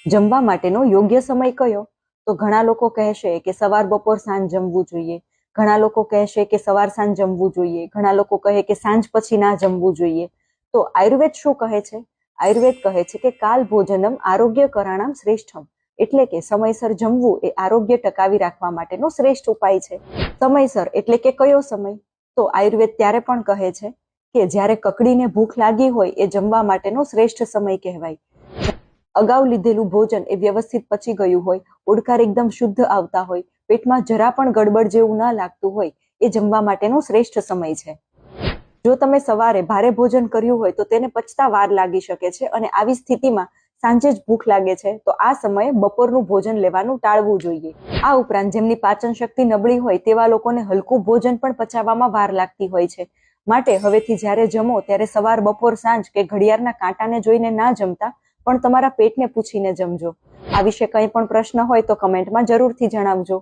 જમવા માટેનો યોગ્ય સમય કયો? તો ઘણા લોકો કહેશે કે સવાર બપોર સાંજ જમવું જોઈએ, ઘણા લોકો કહેશે કે સવાર સાંજ જમવું જોઈએ, ઘણા લોકો કહે કે સાંજ પછી ના જમવું જોઈએ. તો આયુર્વેદ શું કહે છે? આયુર્વેદ કહે છે કે કાલ ભોજનમ આરોગ્ય કરાણામ શ્રેષ્ઠમ, એટલે કે સમયસર જમવું એ આરોગ્ય ટકાવી રાખવા માટેનો શ્રેષ્ઠ ઉપાય છે. સમયસર એટલે કે કયો સમય? તો આયુર્વેદ ત્યારે પણ કહે છે કે જ્યારે કકડીને ભૂખ લાગી હોય એ જમવા માટેનો શ્રેષ્ઠ સમય કહેવાય. અગાઉ લીધેલું ભોજન એ વ્યવસ્થિત પચી ગયું હોય, ઓડકાર એકદમ શુદ્ધ આવતા હોય, પેટમાં જરા પણ ગડબડ જેવું ન લાગતું હોય, એ જમવા માટેનો શ્રેષ્ઠ સમય છે. જો તમે સવારે ભારે ભોજન કર્યું હોય તો તેને પચતા વાર લાગી શકે છે અને આવી સ્થિતિમાં સાંજે જ ભૂખ લાગે છે, તો આ સમયે બપોરનું ભોજન લેવાનું ટાળવું જોઈએ. આ ઉપરાંત જેમની પાચન શક્તિ નબળી હોય તેવા લોકોને હલકું ભોજન પણ પચાવવામાં વાર લાગતી હોય છે. માટે હવેથી જ્યારે જમો ત્યારે સવાર બપોર સાંજ કે ઘડિયાળના કાંટાને જોઈને ના જમતા, પણ તમારા પેટને પૂછીને જમજો. આ વિશે કંઈ પણ પ્રશ્ન હોય તો કમેન્ટમાં જરૂરથી જણાવજો.